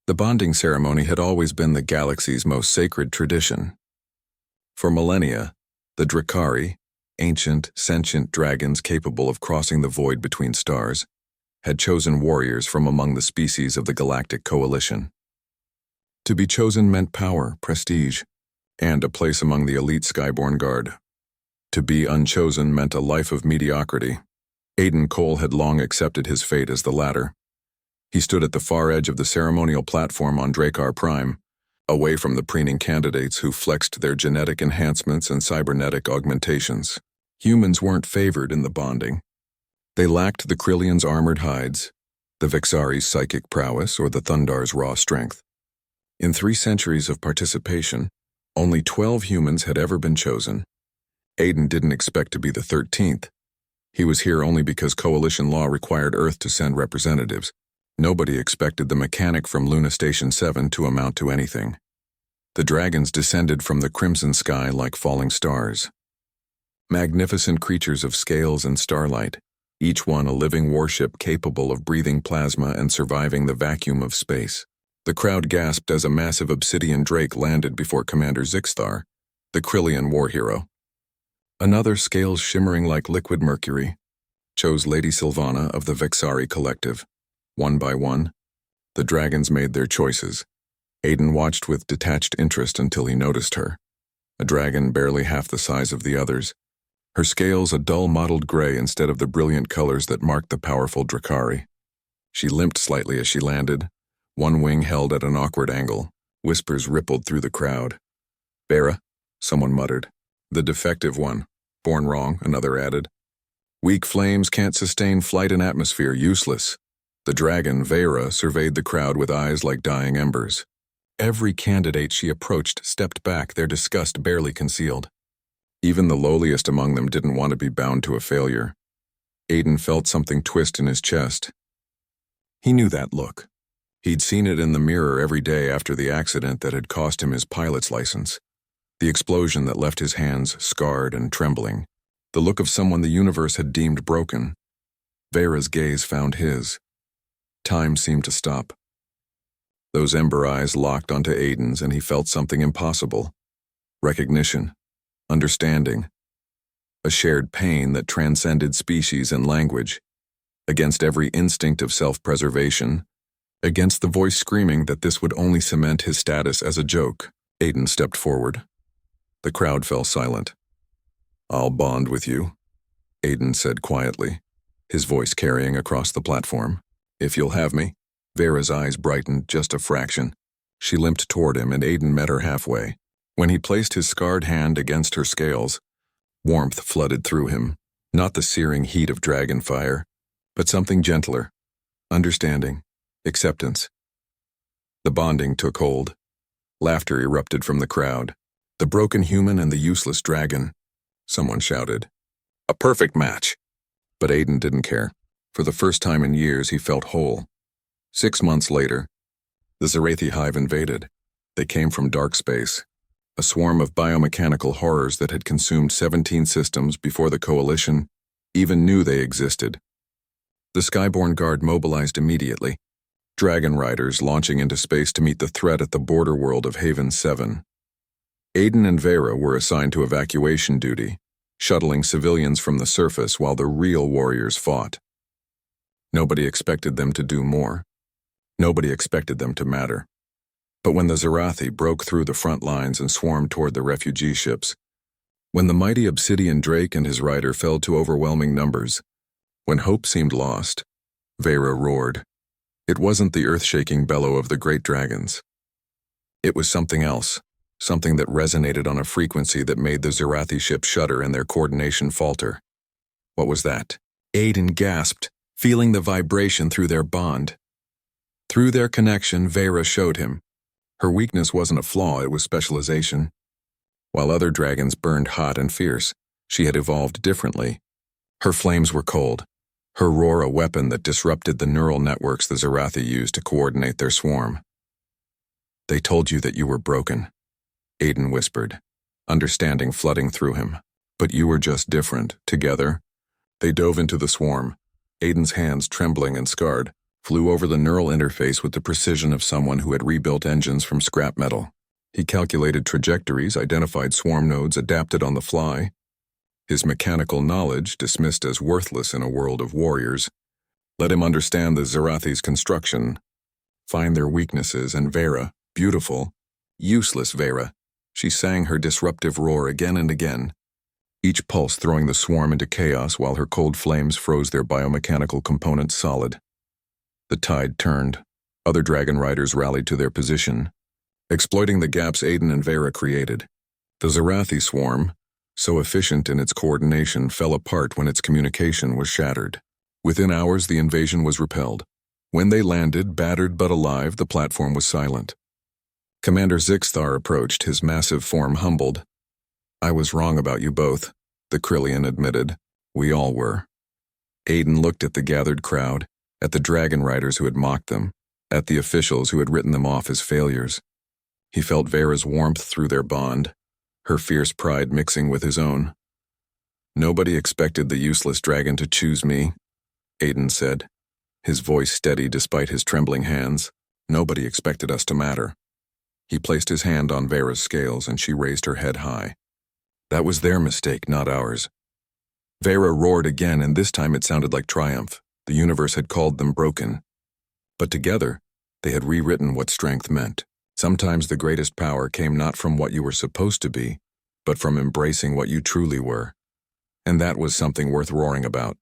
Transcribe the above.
The bonding ceremony had always been the galaxy's most sacred tradition. For millennia, the Drakari, ancient, sentient dragons capable of crossing the void between stars, had chosen warriors from among the species of the Galactic Coalition. To be chosen meant power, prestige, and a place among the elite Skyborn Guard. To be unchosen meant a life of mediocrity. Aiden Cole had long accepted his fate as the latter. He stood at the far edge of the ceremonial platform on Drakkar Prime, away from the preening candidates who flexed their genetic enhancements and cybernetic augmentations. Humans weren't favored in the bonding. They lacked the Krillian's armored hides, the Vexari's psychic prowess, or the Thundar's raw strength. In 3 centuries of participation, only 12 humans had ever been chosen. Aiden didn't expect to be the 13th. He was here only because Coalition law required Earth to send representatives. Nobody expected the mechanic from Luna Station 7 to amount to anything. The dragons descended from the crimson sky like falling stars. Magnificent creatures of scales and starlight, each one a living warship capable of breathing plasma and surviving the vacuum of space. The crowd gasped as a massive obsidian drake landed before Commander Zixthar, the Krillian war hero. Another, scales shimmering like liquid mercury, chose Lady Sylvana of the Vexari Collective. One by one, the dragons made their choices. Aiden watched with detached interest until he noticed her. A dragon barely half the size of the others. Her scales a dull mottled gray instead of the brilliant colors that marked the powerful Drakari. She limped slightly as she landed, one wing held at an awkward angle. Whispers rippled through the crowd. "Vera," someone muttered. "The defective one. Born wrong," another added. "Weak flames can't sustain flight and atmosphere. Useless." The dragon, Vera, surveyed the crowd with eyes like dying embers. Every candidate she approached stepped back, their disgust barely concealed. Even the lowliest among them didn't want to be bound to a failure. Aiden felt something twist in his chest. He knew that look. He'd seen it in the mirror every day after the accident that had cost him his pilot's license. The explosion that left his hands scarred and trembling. The look of someone the universe had deemed broken. Vera's gaze found his. Time seemed to stop. Those ember eyes locked onto Aiden's, and he felt something impossible. Recognition. Understanding. A shared pain that transcended species and language. Against every instinct of self-preservation. Against the voice screaming that this would only cement his status as a joke, Aiden stepped forward. The crowd fell silent. "I'll bond with you," Aiden said quietly, his voice carrying across the platform. "If you'll have me." Vera's eyes brightened just a fraction. She limped toward him, and Aiden met her halfway. When he placed his scarred hand against her scales, warmth flooded through him, not the searing heat of dragon fire, but something gentler, understanding, acceptance. The bonding took hold. Laughter erupted from the crowd. "The broken human and the useless dragon," someone shouted. "A perfect match." But Aiden didn't care. For the first time in years, he felt whole. 6 months later, the Zerathi hive invaded. They came from dark space, a swarm of biomechanical horrors that had consumed 17 systems before the Coalition even knew they existed. The Skyborn Guard mobilized immediately, dragon riders launching into space to meet the threat at the border world of Haven 7. Aiden and Vera were assigned to evacuation duty, shuttling civilians from the surface while the real warriors fought. Nobody expected them to do more. Nobody expected them to matter. But when the Zerathi broke through the front lines and swarmed toward the refugee ships, when the mighty obsidian drake and his rider fell to overwhelming numbers, when hope seemed lost, Vera roared. It wasn't the earth-shaking bellow of the great dragons. It was something else, something that resonated on a frequency that made the Zerathi ship shudder and their coordination falter. What was that? Aiden gasped, feeling the vibration through their bond. Through their connection, Vera showed him. Her weakness wasn't a flaw, it was specialization. While other dragons burned hot and fierce, she had evolved differently. Her flames were cold, her roar a weapon that disrupted the neural networks the Zerathi used to coordinate their swarm. "They told you that you were broken," Aiden whispered, understanding flooding through him. "But you were just different." Together, they dove into the swarm, Aiden's hands trembling and scarred. flew over the neural interface with the precision of someone who had rebuilt engines from scrap metal. He calculated trajectories, identified swarm nodes, adapted on the fly. His mechanical knowledge, dismissed as worthless in a world of warriors, let him understand the Zarathi's construction, find their weaknesses, and Vera, beautiful, useless Vera, she sang her disruptive roar again and again, each pulse throwing the swarm into chaos while her cold flames froze their biomechanical components solid. The tide turned. Other dragon riders rallied to their position, exploiting the gaps Aiden and Vera created. The Zarathi swarm, so efficient in its coordination, fell apart when its communication was shattered. Within hours, the invasion was repelled. When they landed, battered but alive, the platform was silent. Commander Zixthar approached, his massive form humbled. "I was wrong about you both," the Krillian admitted. "We all were." Aiden looked at the gathered crowd, at the dragon riders who had mocked them, at the officials who had written them off as failures. He felt Vera's warmth through their bond, her fierce pride mixing with his own. "Nobody expected the useless dragon to choose me," Aiden said, his voice steady despite his trembling hands. "Nobody expected us to matter." He placed his hand on Vera's scales, and she raised her head high. "That was their mistake, not ours." Vera roared again, and this time it sounded like triumph. The universe had called them broken. But together, they had rewritten what strength meant. Sometimes the greatest power came not from what you were supposed to be, but from embracing what you truly were. And that was something worth roaring about.